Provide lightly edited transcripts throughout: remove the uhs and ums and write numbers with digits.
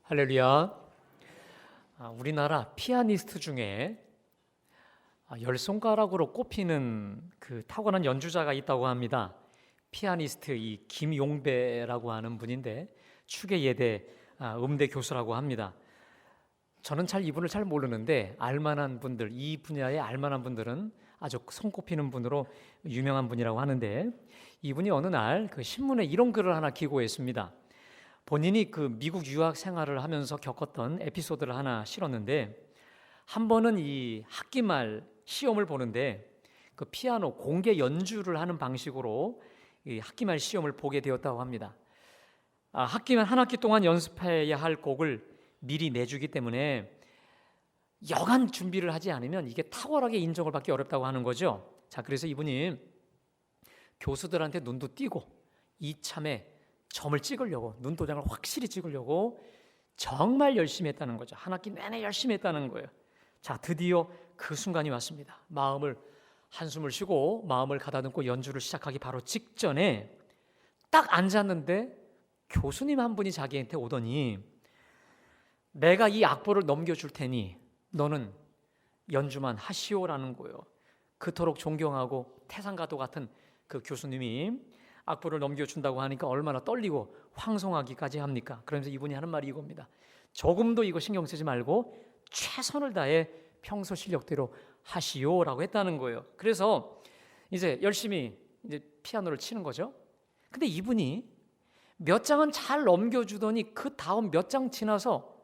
할렐루야. 우리나라 피아니스트 중에 10손가락으로 꼽히는 그 타고난 연주자가 있다고 합니다. 피아니스트 이 김용배라고 하는 분인데 추계예대 음대 교수라고 합니다. 저는 이분을 잘 모르는데 알만한 분들, 이 분야에 알만한 분들은 아주 손꼽히는 분으로 유명한 분이라고 하는데, 이분이 어느 날 그 신문에 이런 글을 하나 기고했습니다. 본인이 그 미국 유학 생활을 하면서 겪었던 에피소드를 하나 실었는데, 한 번은 이 학기 말 시험을 보는데 그 피아노 공개 연주를 하는 방식으로 이 학기 말 시험을 보게 되었다고 합니다. 학기만 한 학기 동안 연습해야 할 곡을 미리 내주기 때문에 여간 준비를 하지 않으면 이게 탁월하게 인정을 받기 어렵다고 하는 거죠. 그래서 이분이 교수들한테 눈도 띄고 이참에 점을 찍으려고, 눈도장을 확실히 찍으려고 정말 열심히 했다는 거죠. 한 학기 내내 열심히 했다는 거예요. 드디어 그 순간이 왔습니다. 한숨을 쉬고 마음을 가다듬고 연주를 시작하기 바로 직전에 딱 앉았는데 교수님 한 분이 자기한테 오더니, 내가 이 악보를 넘겨줄 테니 너는 연주만 하시오라는 거예요. 그토록 존경하고 태상가도 같은 그 교수님이 악보를 넘겨준다고 하니까 얼마나 떨리고 황송하기까지 합니까? 그러면서 이분이 하는 말이 이겁니다. 조금도 이거 신경 쓰지 말고 최선을 다해 평소 실력대로 하시오라고 했다는 거예요. 그래서 이제 열심히 피아노를 치는 거죠. 근데 이분이 몇 장은 잘 넘겨주더니 그 다음 몇 장 지나서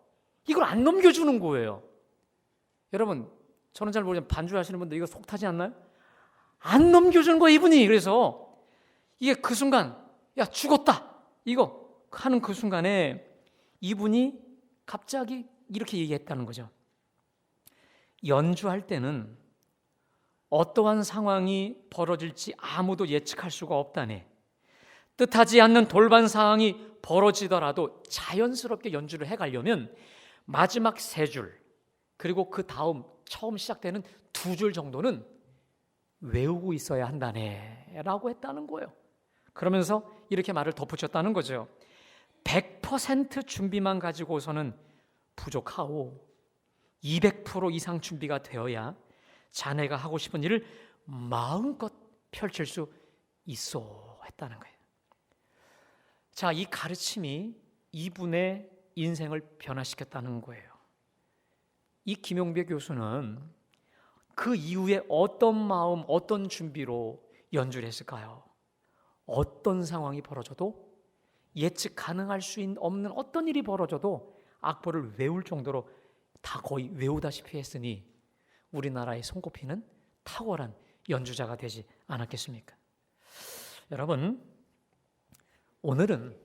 이걸 안 넘겨주는 거예요. 여러분, 저는 잘 모르지만 반주하시는 분들 이거 속 타지 않나요? 안 넘겨주는 거예요, 이분이. 그래서 이게 그 순간, 야, 죽었다! 이거 하는 그 순간에 이분이 갑자기 이렇게 얘기했다는 거죠. 연주할 때는 어떠한 상황이 벌어질지 아무도 예측할 수가 없다네. 뜻하지 않는 돌발 상황이 벌어지더라도 자연스럽게 연주를 해가려면 마지막 3줄, 그리고 그 다음 처음 시작되는 2줄 정도는 외우고 있어야 한다네 라고 했다는 거예요. 그러면서 이렇게 말을 덧붙였다는 거죠. 100% 준비만 가지고서는 부족하오. 200% 이상 준비가 되어야 자네가 하고 싶은 일을 마음껏 펼칠 수 있어 했다는 거예요. 이 가르침이 이분의 인생을 변화시켰다는 거예요. 이 김용배 교수는 그 이후에 어떤 마음, 어떤 준비로 연주를 했을까요? 어떤 상황이 벌어져도, 예측 가능할 수 없는 어떤 일이 벌어져도 악보를 외울 정도로 다 거의 외우다시피 했으니 우리나라에 손꼽히는 탁월한 연주자가 되지 않았겠습니까? 여러분, 오늘은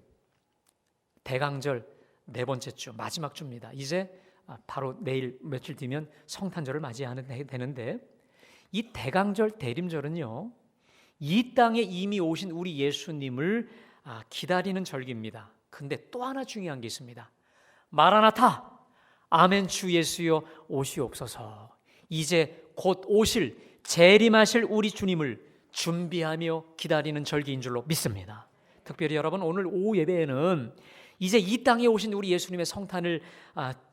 대강절 4번째 주, 마지막 주입니다. 이제 바로 내일 며칠 뒤면 성탄절을 맞이하는 되는데, 이 대강절 대림절은요, 이 땅에 이미 오신 우리 예수님을 기다리는 절기입니다. 근데 또 하나 중요한 게 있습니다. 마라나타, 아멘 주 예수여 오시옵소서. 이제 곧 오실, 재림하실 우리 주님을 준비하며 기다리는 절기인 줄로 믿습니다. 특별히 여러분, 오늘 오후 예배에는 이제 이 땅에 오신 우리 예수님의 성탄을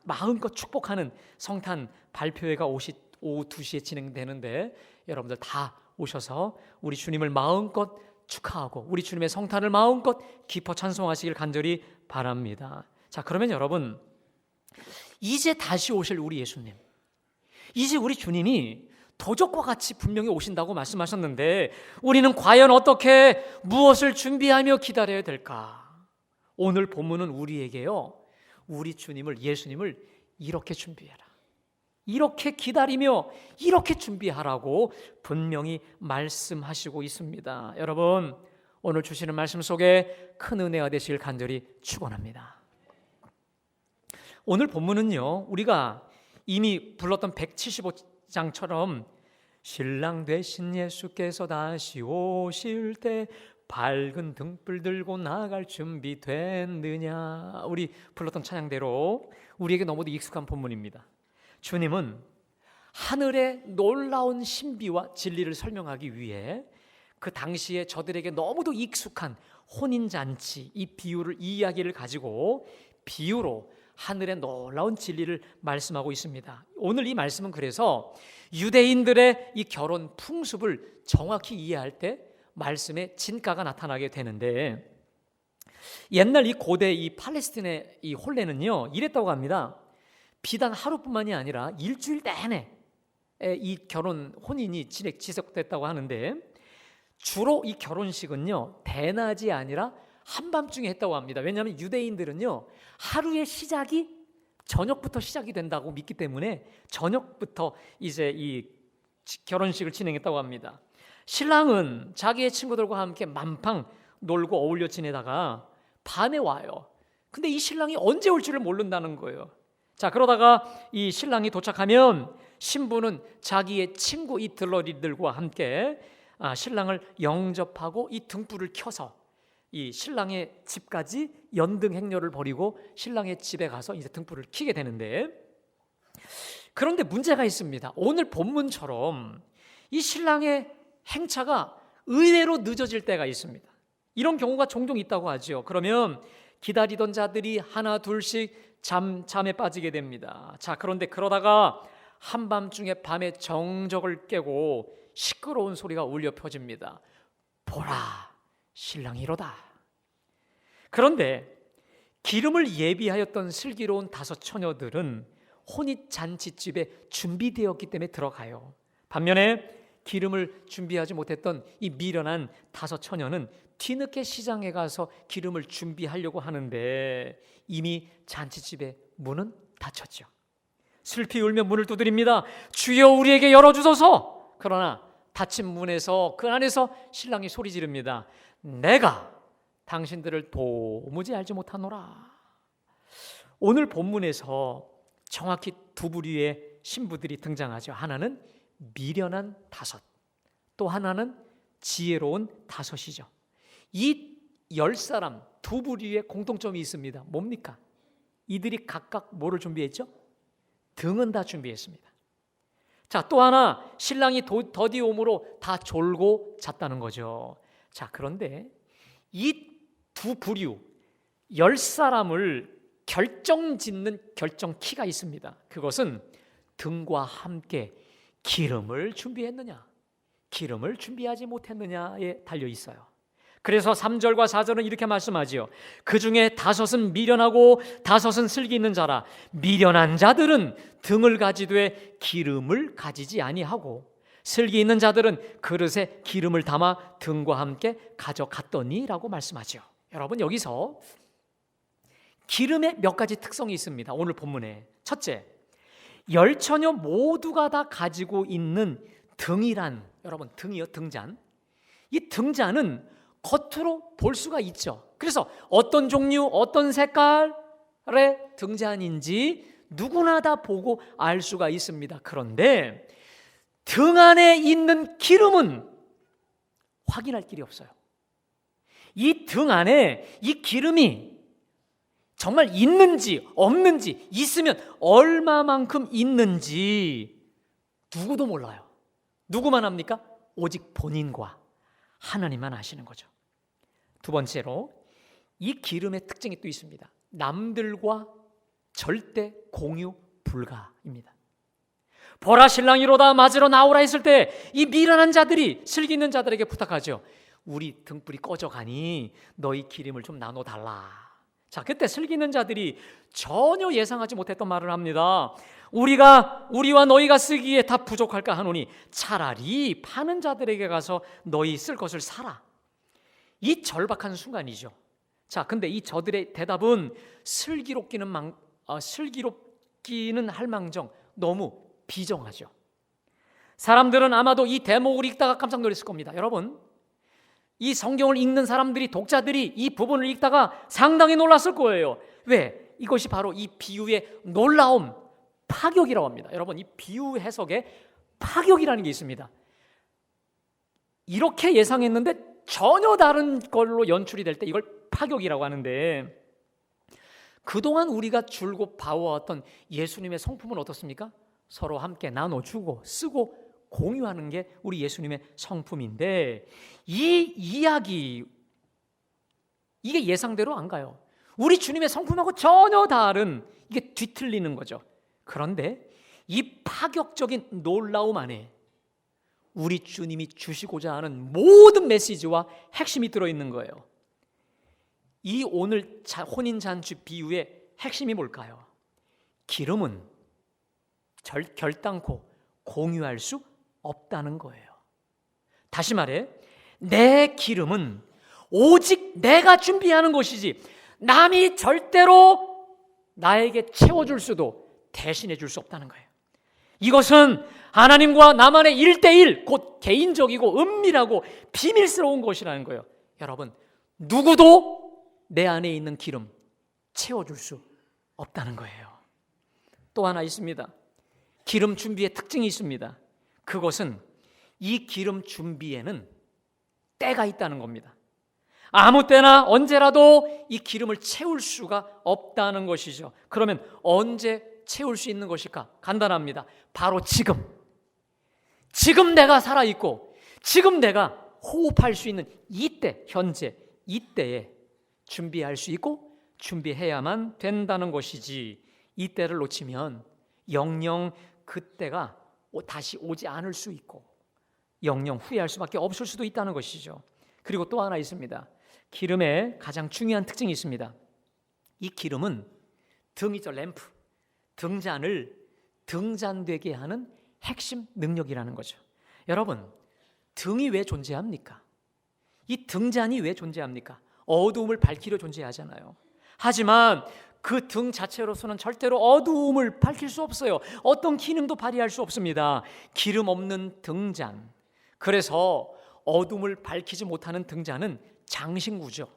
마음껏 축복하는 성탄 발표회가 오후 2시에 진행되는데, 여러분들 다 오셔서 우리 주님을 마음껏 축하하고 우리 주님의 성탄을 마음껏 기뻐 찬송하시길 간절히 바랍니다. 그러면 여러분, 이제 다시 오실 우리 예수님, 이제 우리 주님이 도적과 같이 분명히 오신다고 말씀하셨는데, 우리는 과연 어떻게 무엇을 준비하며 기다려야 될까? 오늘 본문은 우리에게요, 우리 주님을, 예수님을 이렇게 준비해라, 이렇게 기다리며 이렇게 준비하라고 분명히 말씀하시고 있습니다. 여러분, 오늘 주시는 말씀 속에 큰 은혜가 되시길 간절히 축원합니다. 오늘 본문은요, 우리가 이미 불렀던 175장처럼 신랑 되신 예수께서 다시 오실 때 밝은 등불 들고 나갈 준비 됐느냐, 우리 불렀던 찬양대로 우리에게 너무도 익숙한 본문입니다. 주님은 하늘의 놀라운 신비와 진리를 설명하기 위해 그 당시에 저들에게 너무도 익숙한 혼인잔치, 이 비유를, 이 이야기를 가지고 비유로 하늘의 놀라운 진리를 말씀하고 있습니다. 오늘 이 말씀은 그래서 유대인들의 이 결혼 풍습을 정확히 이해할 때 말씀의 진가가 나타나게 되는데, 옛날 이 고대 이 팔레스틴의 이 혼례는요 이랬다고 합니다. 비단 하루뿐만이 아니라 일주일 내내 이 결혼 혼인이 지속됐다고 하는데, 주로 이 결혼식은요 대낮이 아니라 한밤중에 했다고 합니다. 왜냐하면 유대인들은요 하루의 시작이 저녁부터 시작이 된다고 믿기 때문에 저녁부터 이제 이 결혼식을 진행했다고 합니다. 신랑은 자기의 친구들과 함께 만팡 놀고 어울려 지내다가 밤에 와요. 근데 이 신랑이 언제 올 줄을 모른다는 거예요. 자, 그러다가 이 신랑이 도착하면 신부는 자기의 친구 이 들러리들과 함께 신랑을 영접하고 이 등불을 켜서 이 신랑의 집까지 연등 행렬을 벌이고 신랑의 집에 가서 이제 등불을 켜게 되는데, 그런데 문제가 있습니다. 오늘 본문처럼 이 신랑의 행차가 의외로 늦어질 때가 있습니다. 이런 경우가 종종 있다고 하죠. 그러면 기다리던 자들이 하나 둘씩 잠에 빠지게 됩니다. 자, 그런데 그러다가 한밤중에 밤에 정적을 깨고 시끄러운 소리가 울려 퍼집니다. 보라, 신랑이 이로다. 그런데 기름을 예비하였던 슬기로운 5 처녀들은 혼인잔치집에 준비되었기 때문에 들어가요. 반면에 기름을 준비하지 못했던 이 미련한 5 처녀는 뒤늦게 시장에 가서 기름을 준비하려고 하는데 이미 잔치집의 문은 닫혔죠. 슬피 울며 문을 두드립니다. 주여, 우리에게 열어주소서. 그러나 닫힌 문에서 그 안에서 신랑이 소리 지릅니다. 내가 당신들을 도무지 알지 못하노라. 오늘 본문에서 정확히 2 부류의 신부들이 등장하죠. 하나는 미련한 5, 또 하나는 지혜로운 5이죠. 이 10사람 2 부류의 공통점이 있습니다. 뭡니까? 이들이 각각 뭐를 준비했죠? 등은 다 준비했습니다. 자, 또 하나, 신랑이 더디옴으로 다 졸고 잤다는 거죠. 자, 그런데 이 2 부류 10사람을 결정짓는 결정키가 있습니다. 그것은 등과 함께 기름을 준비했느냐, 기름을 준비하지 못했느냐에 달려 있어요. 그래서 3절과 4절은 이렇게 말씀하지요. 그 중에 5은 미련하고 5은 슬기 있는 자라. 미련한 자들은 등을 가지되 기름을 가지지 아니하고 슬기 있는 자들은 그릇에 기름을 담아 등과 함께 가져갔더니 라고 말씀하죠. 여러분, 여기서 기름의 몇 가지 특성이 있습니다. 오늘 본문에 첫째, 10처녀 모두가 다 가지고 있는 등이란, 여러분 등이요, 등잔. 이 등잔은 겉으로 볼 수가 있죠. 그래서 어떤 종류, 어떤 색깔의 등잔인지 누구나 다 보고 알 수가 있습니다. 그런데 등 안에 있는 기름은 확인할 길이 없어요. 이 등 안에 이 기름이 정말 있는지 없는지, 있으면 얼마만큼 있는지 누구도 몰라요. 누구만 합니까? 오직 본인과 하나님만 아시는 거죠. 2 번째로, 이 기름의 특징이 또 있습니다. 남들과 절대 공유 불가입니다. 보라, 신랑이로다, 맞으러 나오라 했을 때 이 미련한 자들이 슬기 있는 자들에게 부탁하죠. 우리 등불이 꺼져가니 너희 기름을 좀 나눠달라. 자, 그때 슬기 있는 자들이 전혀 예상하지 못했던 말을 합니다. 우리와 너희가 쓰기에 다 부족할까 하노니 차라리 파는 자들에게 가서 너희 쓸 것을 사라. 이 절박한 순간이죠. 자, 근데 이 저들의 대답은 슬기롭기는 할 망정 너무 비정하죠. 사람들은 아마도 이 대목을 읽다가 깜짝 놀랐을 겁니다. 여러분, 이 성경을 읽는 사람들이, 독자들이 이 부분을 읽다가 상당히 놀랐을 거예요. 왜? 이것이 바로 이 비유의 놀라움, 파격이라고 합니다. 여러분, 이 비유 해석에 파격이라는 게 있습니다. 이렇게 예상했는데 전혀 다른 걸로 연출이 될 때 이걸 파격이라고 하는데, 그동안 우리가 줄곧 봐왔던 예수님의 성품은 어떻습니까? 서로 함께 나눠주고 쓰고 공유하는 게 우리 예수님의 성품인데, 이 이야기, 이게 예상대로 안 가요. 우리 주님의 성품하고 전혀 다른, 이게 뒤틀리는 거죠. 그런데 이 파격적인 놀라움 안에 우리 주님이 주시고자 하는 모든 메시지와 핵심이 들어있는 거예요. 이 오늘 혼인잔치 비유의 핵심이 뭘까요? 기름은 결단코 공유할 수 없다는 거예요. 다시 말해, 내 기름은 오직 내가 준비하는 것이지 남이 절대로 나에게 채워줄 수도 대신해 줄 수 없다는 거예요. 이것은 하나님과 나만의 1:1, 곧 개인적이고 은밀하고 비밀스러운 것이라는 거예요. 여러분, 누구도 내 안에 있는 기름 채워줄 수 없다는 거예요. 또 하나 있습니다. 기름 준비의 특징이 있습니다. 그것은 이 기름 준비에는 때가 있다는 겁니다. 아무 때나 언제라도 이 기름을 채울 수가 없다는 것이죠. 그러면 언제 채울 수 있는 것일까? 간단합니다. 바로 지금. 지금 내가 살아있고 지금 내가 호흡할 수 있는 이때, 현재 이때에 준비할 수 있고 준비해야만 된다는 것이지, 이때를 놓치면 영영 그때가 다시 오지 않을 수 있고 영영 후회할 수밖에 없을 수도 있다는 것이죠. 그리고 또 하나 있습니다. 기름의 가장 중요한 특징이 있습니다. 이 기름은 등이죠, 램프. 등잔을 등잔되게 하는 핵심 능력이라는 거죠. 여러분, 등이 왜 존재합니까? 이 등잔이 왜 존재합니까? 어두움을 밝히려 존재하잖아요. 하지만 그 등 자체로서는 절대로 어두움을 밝힐 수 없어요. 어떤 기능도 발휘할 수 없습니다. 기름 없는 등잔. 그래서 어둠을 밝히지 못하는 등잔은 장신구죠.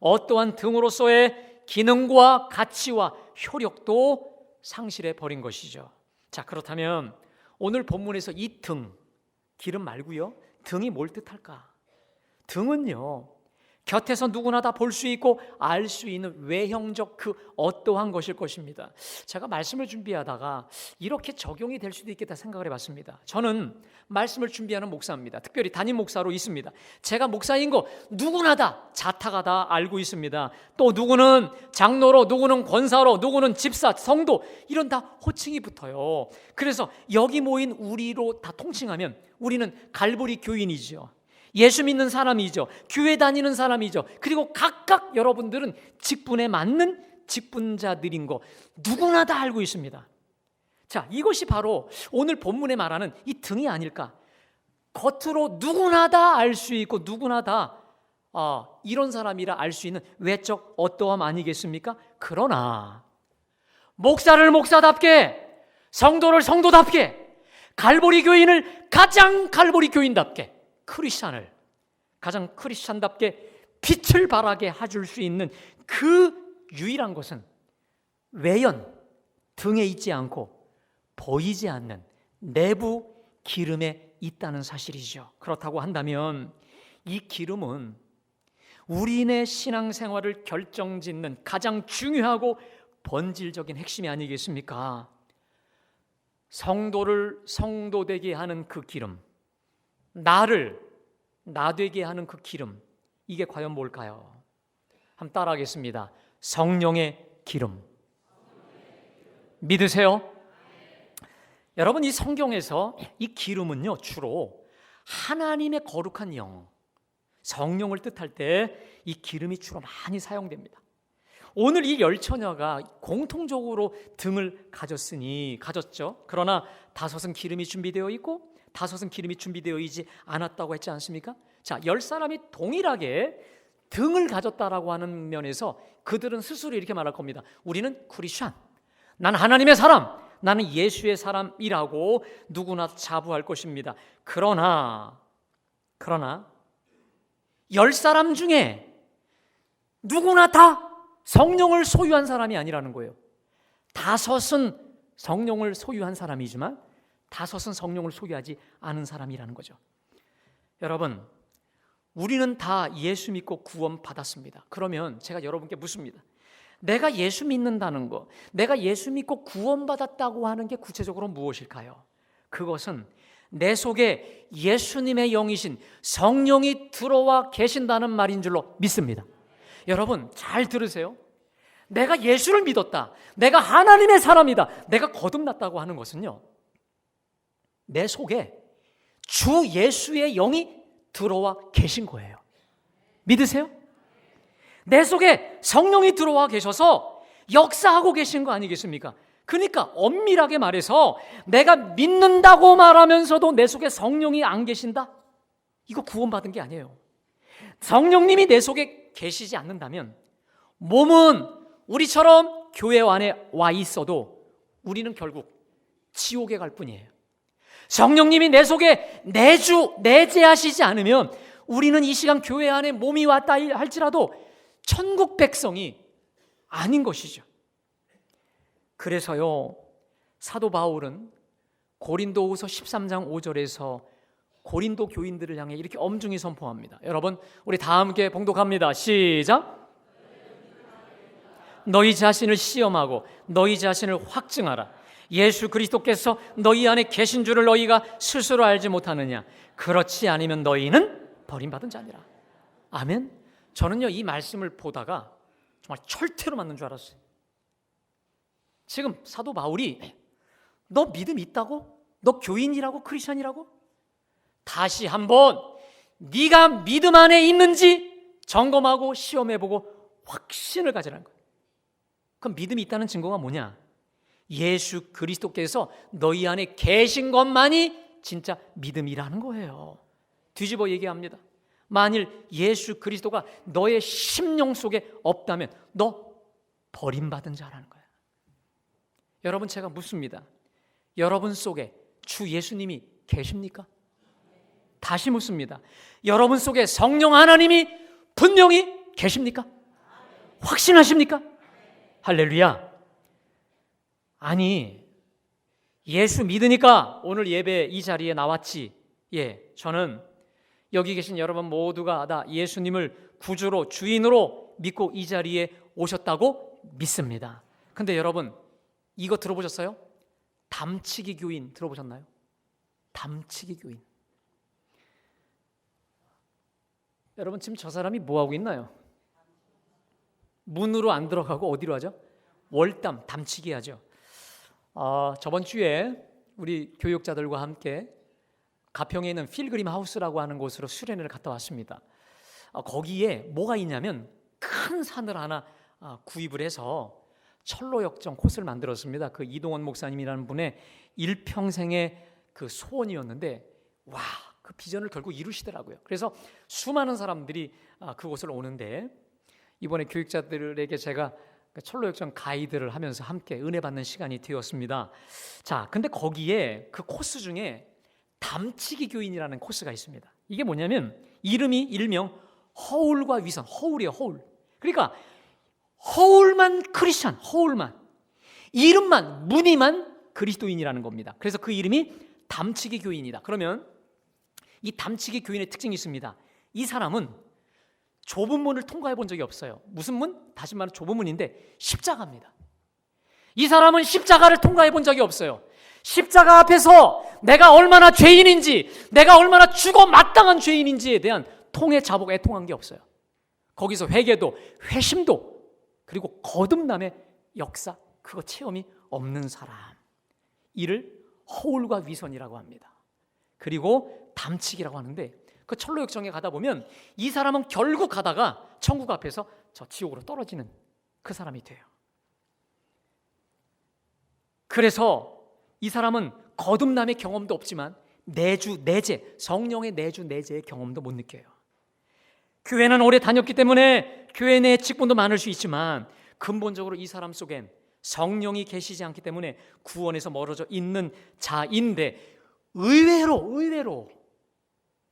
어떠한 등으로서의 기능과 가치와 효력도 상실해 버린 것이죠. 자, 그렇다면 오늘 본문에서 이 등, 기름 말고요, 등이 뭘 뜻할까? 등은요, 곁에서 누구나 다 볼 수 있고 알 수 있는 외형적 그 어떠한 것일 것입니다. 제가 말씀을 준비하다가 이렇게 적용이 될 수도 있겠다 생각을 해봤습니다. 저는 말씀을 준비하는 목사입니다. 특별히 담임 목사로 있습니다. 제가 목사인 거 누구나 다 자타가 다 알고 있습니다. 또 누구는 장로로, 누구는 권사로, 누구는 집사, 성도, 이런 다 호칭이 붙어요. 그래서 여기 모인 우리로 다 통칭하면 우리는 갈보리 교인이죠. 예수 믿는 사람이죠. 교회 다니는 사람이죠. 그리고 각각 여러분들은 직분에 맞는 직분자들인 거 누구나 다 알고 있습니다. 자, 이것이 바로 오늘 본문에 말하는 이 등이 아닐까? 겉으로 누구나 다 알 수 있고 누구나 다 이런 사람이라 알 수 있는 외적 어떠함 아니겠습니까? 그러나 목사를 목사답게, 성도를 성도답게, 갈보리 교인을 가장 갈보리 교인답게, 크리스찬을 가장 크리스찬답게 빛을 발하게 해줄 수 있는 그 유일한 것은 외연, 등에 있지 않고 보이지 않는 내부 기름에 있다는 사실이죠. 그렇다고 한다면 이 기름은 우리의 신앙생활을 결정짓는 가장 중요하고 본질적인 핵심이 아니겠습니까? 성도를 성도되게 하는 그 기름, 나를 나되게 하는 그 기름, 이게 과연 뭘까요? 한번 따라하겠습니다. 성령의 기름. 믿으세요? 여러분, 이 성경에서 이 기름은요, 주로 하나님의 거룩한 영, 성령을 뜻할 때 이 기름이 주로 많이 사용됩니다. 오늘 이 열처녀가 공통적으로 등을 가졌죠. 그러나 5은 기름이 준비되어 있고 5은 기름이 준비되어 있지 않았다고 했지 않습니까? 자, 10사람이 동일하게 등을 가졌다라고 하는 면에서 그들은 스스로 이렇게 말할 겁니다. 우리는 크리스찬, 난 하나님의 사람, 나는 예수의 사람이라고 누구나 자부할 것입니다. 그러나 10사람 중에 누구나 다 성령을 소유한 사람이 아니라는 거예요. 5은 성령을 소유한 사람이지만 5은 성령을 소유하지 않은 사람이라는 거죠. 여러분, 우리는 다 예수 믿고 구원 받았습니다. 그러면 제가 여러분께 묻습니다. 내가 예수 믿는다는 거, 내가 예수 믿고 구원 받았다고 하는 게 구체적으로 무엇일까요? 그것은 내 속에 예수님의 영이신 성령이 들어와 계신다는 말인 줄로 믿습니다. 여러분, 잘 들으세요. 내가 예수를 믿었다, 내가 하나님의 사람이다, 내가 거듭났다고 하는 것은요, 내 속에 주 예수의 영이 들어와 계신 거예요. 믿으세요? 내 속에 성령이 들어와 계셔서 역사하고 계신 거 아니겠습니까? 그러니까 엄밀하게 말해서 내가 믿는다고 말하면서도 내 속에 성령이 안 계신다? 이거 구원받은 게 아니에요. 성령님이 내 속에 계시지 않는다면 몸은 우리처럼 교회 안에 와 있어도 우리는 결국 지옥에 갈 뿐이에요. 성령님이 내 속에 내재하시지 않으면 우리는 이 시간 교회 안에 몸이 왔다 할지라도 천국 백성이 아닌 것이죠. 그래서요, 사도 바울은 고린도후서 13장 5절에서 고린도 교인들을 향해 이렇게 엄중히 선포합니다. 여러분, 우리 다 함께 봉독합니다. 시작. 너희 자신을 시험하고 너희 자신을 확증하라. 예수 그리스도께서 너희 안에 계신 줄을 너희가 스스로 알지 못하느냐? 그렇지 않으면 너희는 버림받은 자니라. 아멘. 저는요, 이 말씀을 보다가 정말 철퇴로 맞는 줄 알았어요. 지금 사도 바울이 너 믿음 있다고? 너 교인이라고? 크리스천이라고? 다시 한번 네가 믿음 안에 있는지 점검하고 시험해보고 확신을 가지라는 거예요. 그럼 믿음이 있다는 증거가 뭐냐? 예수 그리스도께서 너희 안에 계신 것만이 진짜 믿음이라는 거예요. 뒤집어 얘기합니다. 만일 예수 그리스도가 너의 심령 속에 없다면 너 버림받은 자라는 거예요. 여러분, 제가 묻습니다. 여러분 속에 주 예수님이 계십니까? 다시 묻습니다. 여러분 속에 성령 하나님이 분명히 계십니까? 확신하십니까? 할렐루야. 아니, 예수 믿으니까 오늘 예배 이 자리에 나왔지. 저는 여기 계신 여러분 모두가 다 예수님을 구주로 주인으로 믿고 이 자리에 오셨다고 믿습니다. 근데 여러분, 이거 들어보셨어요? 담치기 교인 들어보셨나요? 담치기 교인. 여러분, 지금 저 사람이 뭐 하고 있나요? 문으로 안 들어가고 어디로 하죠? 월담, 담치기 하죠. 저번 주에 우리 교육자들과 함께 가평에 있는 필그림 하우스라고 하는 곳으로 수련회를 갔다 왔습니다. 거기에 뭐가 있냐면 큰 산을 하나 구입을 해서 철로역정 코스를 만들었습니다. 그 이동원 목사님이라는 분의 일평생의 그 소원이었는데, 와, 그 비전을 결국 이루시더라고요. 그래서 수많은 사람들이 그곳을 오는데, 이번에 교육자들에게 제가 철로역정 가이드를 하면서 함께 은혜 받는 시간이 되었습니다. 자, 근데 거기에 그 코스 중에 담치기 교인이라는 코스가 있습니다. 이게 뭐냐면 이름이 일명 허울과 위선, 허울이에요, 허울. 그러니까 허울만 크리스찬, 허울만, 이름만, 무늬만 그리스도인이라는 겁니다. 그래서 그 이름이 담치기 교인이다. 그러면 이 담치기 교인의 특징이 있습니다. 이 사람은 좁은 문을 통과해 본 적이 없어요. 무슨 문? 다시 말해 좁은 문인데 십자가입니다. 이 사람은 십자가를 통과해 본 적이 없어요. 십자가 앞에서 내가 얼마나 죄인인지, 내가 얼마나 죽어 마땅한 죄인인지에 대한 통해 자복 애통한 게 없어요. 거기서 회개도, 회심도, 그리고 거듭남의 역사, 그거 체험이 없는 사람, 이를 허울과 위선이라고 합니다. 그리고 담치기라고 하는데, 그 철로역정에 가다 보면 이 사람은 결국 가다가 천국 앞에서 저 지옥으로 떨어지는 그 사람이 돼요. 그래서 이 사람은 거듭남의 경험도 없지만 내재, 성령의 내재의 경험도 못 느껴요. 교회는 오래 다녔기 때문에 교회 내 직분도 많을 수 있지만 근본적으로 이 사람 속엔 성령이 계시지 않기 때문에 구원에서 멀어져 있는 자인데, 의외로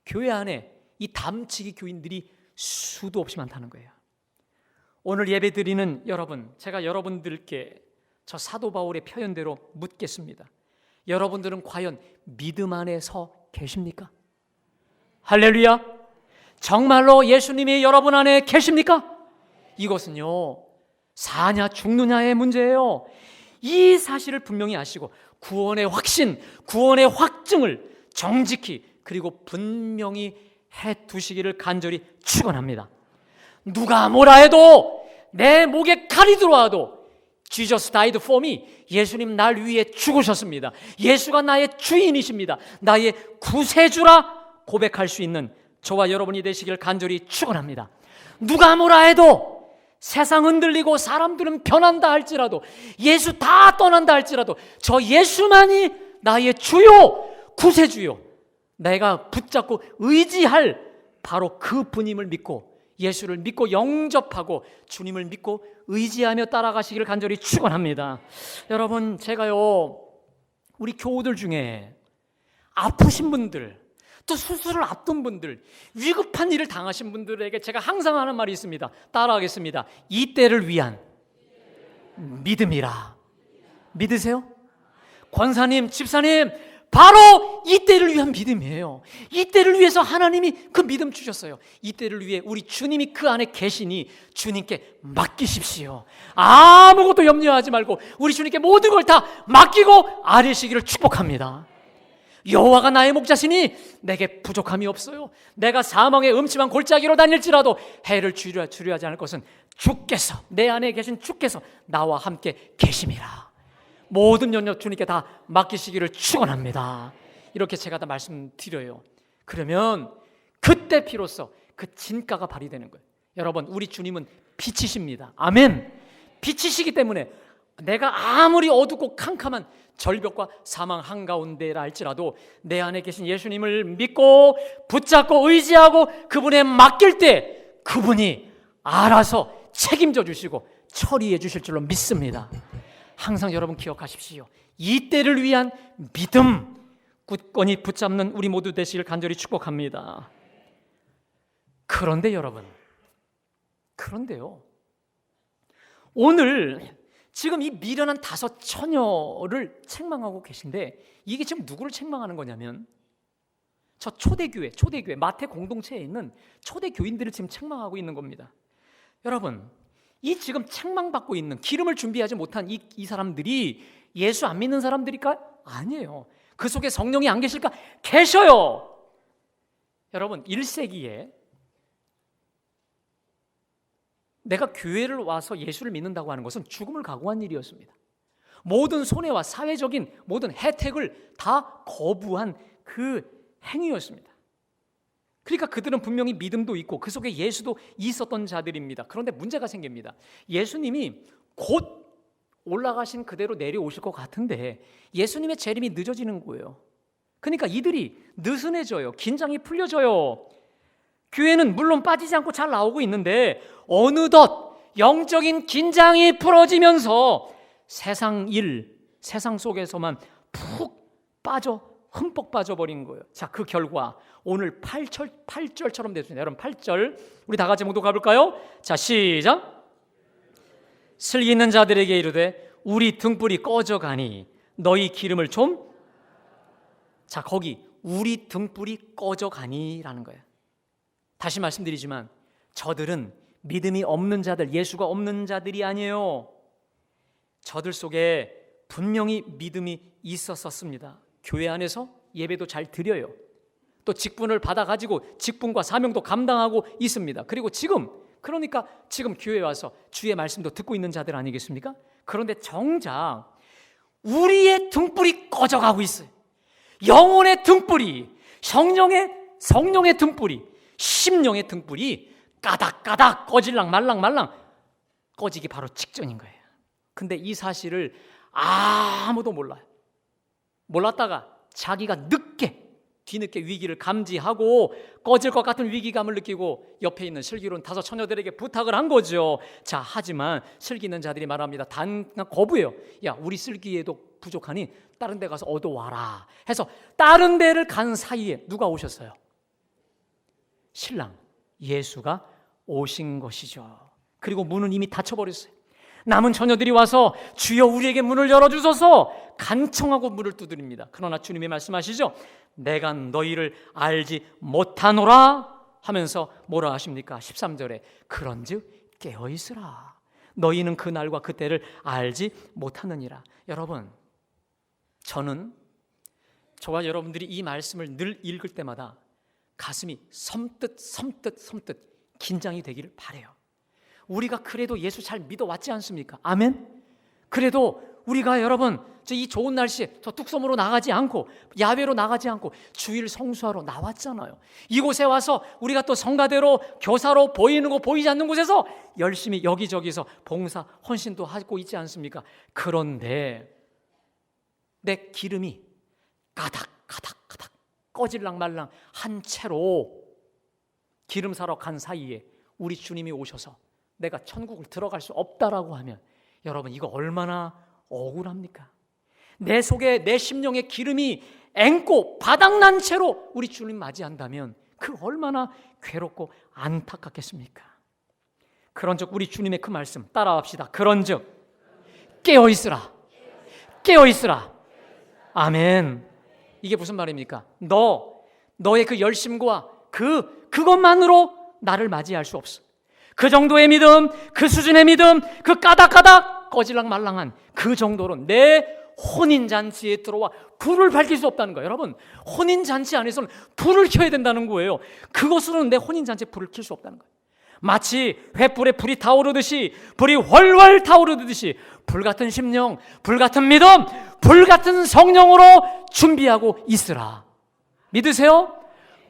교회 안에 이 담치기 교인들이 수도 없이 많다는 거예요. 오늘 예배 드리는 여러분, 제가 여러분들께 저 사도 바울의 표현대로 묻겠습니다. 여러분들은 과연 믿음 안에 서 계십니까? 할렐루야! 정말로 예수님이 여러분 안에 계십니까? 이것은요, 사냐 죽느냐의 문제예요. 이 사실을 분명히 아시고 구원의 확신, 구원의 확증을 정직히 그리고 분명히 해두시기를 간절히 축원합니다. 누가 뭐라 해도 내 목에 칼이 들어와도 Jesus died for me. 예수님 날 위해 죽으셨습니다. 예수가 나의 주인이십니다. 나의 구세주라 고백할 수 있는 저와 여러분이 되시길 간절히 축원합니다. 누가 뭐라 해도, 세상 흔들리고 사람들은 변한다 할지라도, 예수 다 떠난다 할지라도 저 예수만이 나의 주요 구세주요, 내가 붙잡고 의지할 바로 그 분임을 믿고, 예수를 믿고 영접하고 주님을 믿고 의지하며 따라가시기를 간절히 축원합니다. 여러분, 제가요, 우리 교우들 중에 아프신 분들, 또 수술을 앞둔 분들, 위급한 일을 당하신 분들에게 제가 항상 하는 말이 있습니다. 따라하겠습니다. 이때를 위한 믿음이라. 믿으세요? 권사님, 집사님, 바로 이때를 위한 믿음이에요. 이때를 위해서 하나님이 그 믿음 주셨어요. 이때를 위해 우리 주님이 그 안에 계시니 주님께 맡기십시오. 아무것도 염려하지 말고 우리 주님께 모든 걸 다 맡기고 아뢰시기를 축복합니다. 여호와가 나의 목자시니 내게 부족함이 없어요. 내가 사망의 음침한 골짜기로 다닐지라도 해를 주려하지 않을 것은 주께서, 내 안에 계신 주께서 나와 함께 계심이라. 모든 염려 주님께 다 맡기시기를 축원합니다. 이렇게 제가 다 말씀드려요. 그러면 그때 비로소 그 진가가 발휘되는 거예요. 여러분, 우리 주님은 빛이십니다. 아멘. 빛이시기 때문에 내가 아무리 어둡고 캄캄한 절벽과 사망 한가운데라 할지라도 내 안에 계신 예수님을 믿고 붙잡고 의지하고 그분에 맡길 때 그분이 알아서 책임져 주시고 처리해 주실 줄로 믿습니다. 항상 여러분 기억하십시오. 이때를 위한 믿음 굳건히 붙잡는 우리 모두 되시길 간절히 축복합니다. 그런데 여러분, 그런데요, 오늘 지금 이 미련한 5 처녀를 책망하고 계신데, 이게 지금 누구를 책망하는 거냐면 저 초대교회 마태 공동체에 있는 초대교인들을 지금 책망하고 있는 겁니다. 여러분, 이 지금 책망받고 있는, 기름을 준비하지 못한 이 사람들이 예수 안 믿는 사람들일까? 아니에요. 그 속에 성령이 안 계실까? 계셔요. 여러분, 1세기에 내가 교회를 와서 예수를 믿는다고 하는 것은 죽음을 각오한 일이었습니다. 모든 손해와 사회적인 모든 혜택을 다 거부한 그 행위였습니다. 그러니까 그들은 분명히 믿음도 있고 그 속에 예수도 있었던 자들입니다. 그런데 문제가 생깁니다. 예수님이 곧 올라가신 그대로 내려오실 것 같은데 예수님의 재림이 늦어지는 거예요. 그러니까 이들이 느슨해져요. 긴장이 풀려져요. 교회는 물론 빠지지 않고 잘 나오고 있는데 어느덧 영적인 긴장이 풀어지면서 세상 속에서만 푹 흠뻑 빠져버린 거예요. 자, 그 결과 오늘 8절처럼 됐습니다. 여러분, 8절 우리 다 같이 모두 가볼까요? 자, 시작. 슬기 있는 자들에게 이르되 우리 등불이 꺼져가니 너희 기름을 좀. 자, 거기 우리 등불이 꺼져가니라는 거예요. 다시 말씀드리지만 저들은 믿음이 없는 자들, 예수가 없는 자들이 아니에요. 저들 속에 분명히 믿음이 있었습니다. 교회 안에서 예배도 잘 드려요. 또 직분을 받아가지고 직분과 사명도 감당하고 있습니다. 그리고 그러니까 지금 교회에 와서 주의 말씀도 듣고 있는 자들 아니겠습니까? 그런데 정작 우리의 등불이 꺼져가고 있어요. 영혼의 등불이, 성령의 등불이, 심령의 등불이 까닥까닥 꺼질랑 말랑 꺼지기 바로 직전인 거예요. 근데 이 사실을 아무도 몰라요. 몰랐다가 자기가 뒤늦게 위기를 감지하고 꺼질 것 같은 위기감을 느끼고 옆에 있는 슬기로운 5 처녀들에게 부탁을 한 거죠. 자, 하지만 슬기 있는 자들이 말합니다. 거부해요. 야, 우리 슬기에도 부족하니 다른 데 가서 얻어와라 해서 다른 데를 간 사이에 누가 오셨어요? 신랑 예수가 오신 것이죠. 그리고 문은 이미 닫혀버렸어요. 남은 처녀들이 와서 주여 우리에게 문을 열어주소서 간청하고 문을 두드립니다. 그러나 주님이 말씀하시죠. 내가 너희를 알지 못하노라 하면서 뭐라 하십니까? 13절에 그런즉 깨어있으라. 너희는 그 날과 그 때를 알지 못하느니라. 여러분, 저는 저와 여러분들이 이 말씀을 늘 읽을 때마다 가슴이 섬뜩 긴장이 되기를 바라요. 우리가 그래도 예수 잘 믿어왔지 않습니까? 아멘? 그래도 우리가 여러분 이 좋은 날씨에 저 뚝섬으로 나가지 않고 야외로 나가지 않고 주일 성수하러 나왔잖아요. 이곳에 와서 우리가 또 성가대로 교사로 보이는 곳 보이지 않는 곳에서 열심히 여기저기서 봉사 헌신도 하고 있지 않습니까? 그런데 내 기름이 가닥 꺼질랑 말랑 한 채로 기름 사러 간 사이에 우리 주님이 오셔서 내가 천국을 들어갈 수 없다라고 하면 여러분 이거 얼마나 억울합니까? 내 속에 내 심령에 기름이 앵고 바닥난 채로 우리 주님 맞이한다면 그 얼마나 괴롭고 안타깝겠습니까? 그런즉 우리 주님의 그 말씀 따라합시다. 그런즉 깨어있으라. 깨어있으라. 아멘. 이게 무슨 말입니까? 너의 그 열심과 그것만으로 나를 맞이할 수 없어. 그 정도의 믿음, 그 수준의 믿음, 그 까닥까닥 꺼질랑 말랑한 그 정도로 내 혼인잔치에 들어와 불을 밝힐 수 없다는 거예요. 여러분, 혼인잔치 안에서는 불을 켜야 된다는 거예요. 그것으로는 내 혼인잔치에 불을 켤 수 없다는 거예요. 마치 횃불에 불이 타오르듯이, 불이 훨훨 타오르듯이 불같은 심령, 불같은 믿음, 불같은 성령으로 준비하고 있으라. 믿으세요?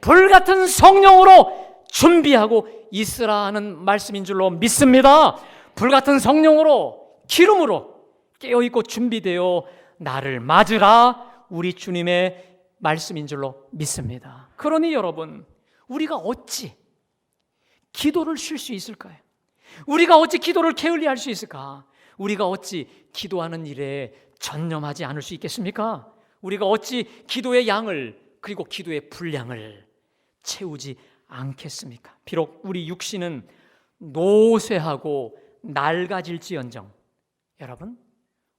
불같은 성령으로 준비하고 있으라 하는 말씀인 줄로 믿습니다. 불같은 성령으로, 기름으로 깨어있고 준비되어 나를 맞으라, 우리 주님의 말씀인 줄로 믿습니다. 그러니 여러분, 우리가 어찌 기도를 쉴 수 있을까요? 우리가 어찌 기도를 게을리할 수 있을까? 우리가 어찌 기도하는 일에 전념하지 않을 수 있겠습니까? 우리가 어찌 기도의 양을, 그리고 기도의 분량을 채우지 않겠습니까? 비록 우리 육신은 노쇠하고 낡아질지언정 여러분,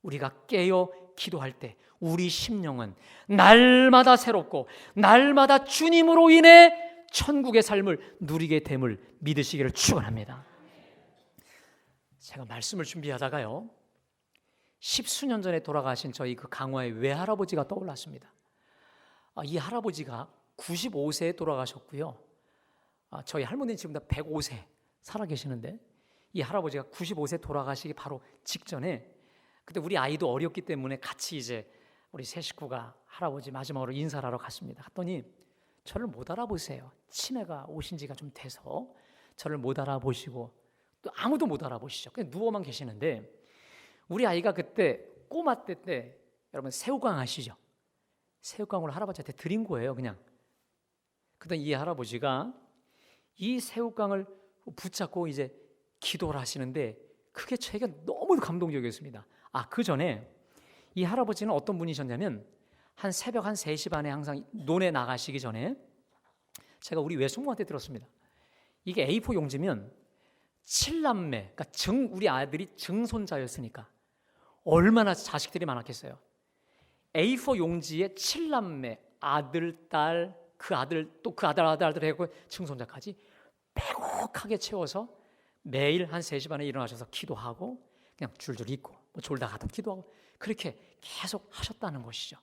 우리가 깨어 기도할 때 우리 심령은 날마다 새롭고 날마다 주님으로 인해 천국의 삶을 누리게 됨을 믿으시기를 축원합니다. 제가 말씀을 준비하다가요, 10수년 전에 돌아가신 저희 그 강화의 외할아버지가 떠올랐습니다. 이 할아버지가 95세에 돌아가셨고요. 저희 할머니는 지금 다 105세 살아계시는데, 이 할아버지가 95세 돌아가시기 바로 직전에, 그때 우리 아이도 어렸기 때문에 같이 이제 우리 세 식구가 할아버지 마지막으로 인사를 하러 갔습니다. 갔더니 저를 못 알아보세요. 치매가 오신 지가 좀 돼서 저를 못 알아보시고 또 아무도 못 알아보시죠. 그냥 누워만 계시는데, 우리 아이가 그때 꼬마 때 여러분 새우깡 아시죠? 새우깡을 할아버지한테 드린 거예요. 그냥. 그랬더니 이 할아버지가 이 새우깡을 붙잡고 이제 기도를 하시는데, 그게 제가 너무 감동적이었습니다. 그 전에 이 할아버지는 어떤 분이셨냐면, 한 새벽 한 3시 반에 항상 논에 나가시기 전에 제가 우리 외숙모한테 들었습니다. 이게 A4 용지면 7남매, 그러니까 우리 아들이 증손자였으니까 얼마나 자식들이 많았겠어요. A4 용지에 7남매, 아들, 딸, 그 아들, 또 그 아들 해고 증손자까지 빼곡하게 채워서 매일 한 3시 반에 일어나셔서 기도하고 그냥 줄줄 읽고 뭐 졸다 가도 기도하고 그렇게 계속 하셨다는 것이죠.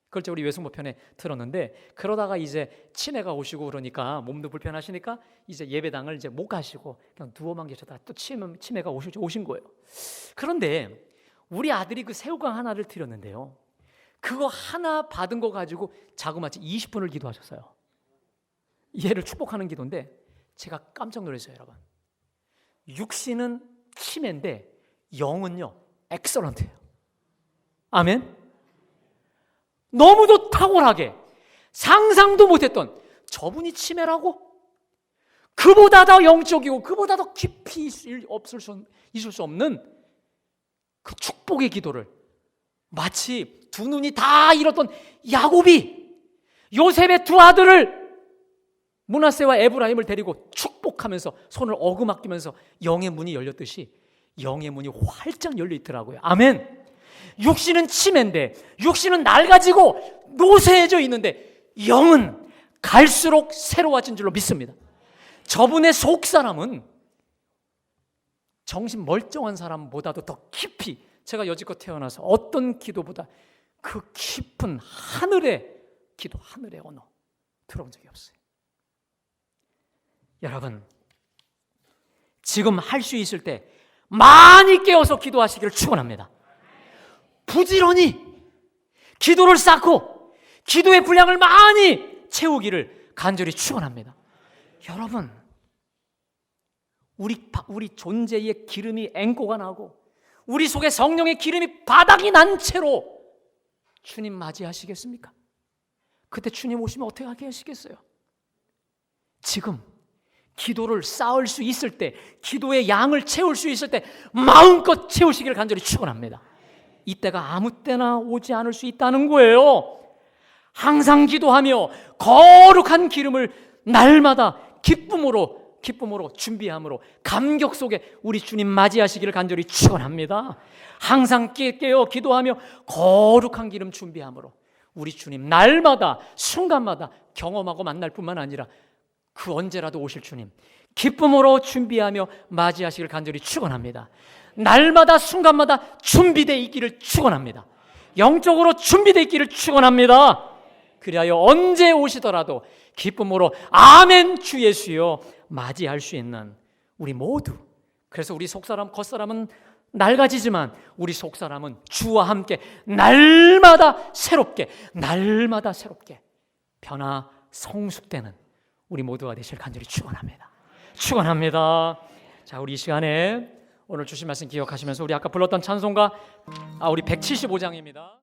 그걸 우리 외숙모 편에 들었는데, 그러다가 이제 치매가 오시고 그러니까 몸도 불편하시니까 이제 예배당을 이제 못 가시고 그냥 누워만 계셨다가 또 치매가 오신 거예요. 그런데 우리 아들이 그 새우깡 하나를 드렸는데요, 그거 하나 받은 거 가지고 자그마치 20분을 기도하셨어요. 얘를 축복하는 기도인데 제가 깜짝 놀랐어요. 여러분, 육신은 치매인데 영은요 엑설런트예요. 아멘. 너무도 탁월하게 상상도 못했던 저분이 치매라고? 그보다 더 영적이고 그보다 더 깊이 있을 수 없는 그 축복의 기도를, 마치 두 눈이 다 잃었던 야곱이 요셉의 두 아들을, 므낫세와 에브라임을 데리고 축복하면서 손을 어루만끼면서 영의 문이 열렸듯이 영의 문이 활짝 열려 있더라고요. 아멘. 육신은 치매인데, 육신은 낡아지고 노쇠해져 있는데 영은 갈수록 새로워진 줄로 믿습니다. 저분의 속 사람은 정신 멀쩡한 사람보다도 더 깊이, 제가 여지껏 태어나서 어떤 기도보다 그 깊은 하늘의 기도, 하늘의 언어 들어본 적이 없어요. 여러분, 지금 할 수 있을 때 많이 깨어서 기도하시기를 축원합니다. 부지런히 기도를 쌓고 기도의 분량을 많이 채우기를 간절히 축원합니다. 여러분, 우리 존재의 기름이 앵꼬가 나고 우리 속에 성령의 기름이 바닥이 난 채로 주님 맞이하시겠습니까? 그때 주님 오시면 어떻게 하게 하시겠어요? 지금 기도를 쌓을 수 있을 때, 기도의 양을 채울 수 있을 때 마음껏 채우시기를 간절히 축원합니다. 이때가 아무 때나 오지 않을 수 있다는 거예요. 항상 기도하며 거룩한 기름을 날마다 기쁨으로 준비함으로 감격 속에 우리 주님 맞이하시기를 간절히 축원합니다. 항상 깨어 기도하며 거룩한 기름 준비함으로 우리 주님 날마다 순간마다 경험하고 만날 뿐만 아니라 그 언제라도 오실 주님 기쁨으로 준비하며 맞이하시기를 간절히 축원합니다. 날마다 순간마다 준비되어 있기를 축원합니다. 영적으로 준비되어 있기를 축원합니다. 그리하여 언제 오시더라도 기쁨으로 아멘 주 예수여 맞이할 수 있는 우리 모두, 그래서 우리 속사람 겉사람은 낡아지지만 우리 속사람은 주와 함께 날마다 새롭게 변화 성숙되는 우리 모두가 되실 간절히 축원합니다. 자, 우리 이 시간에 오늘 주신 말씀 기억하시면서 우리 아까 불렀던 찬송가 우리 175장입니다.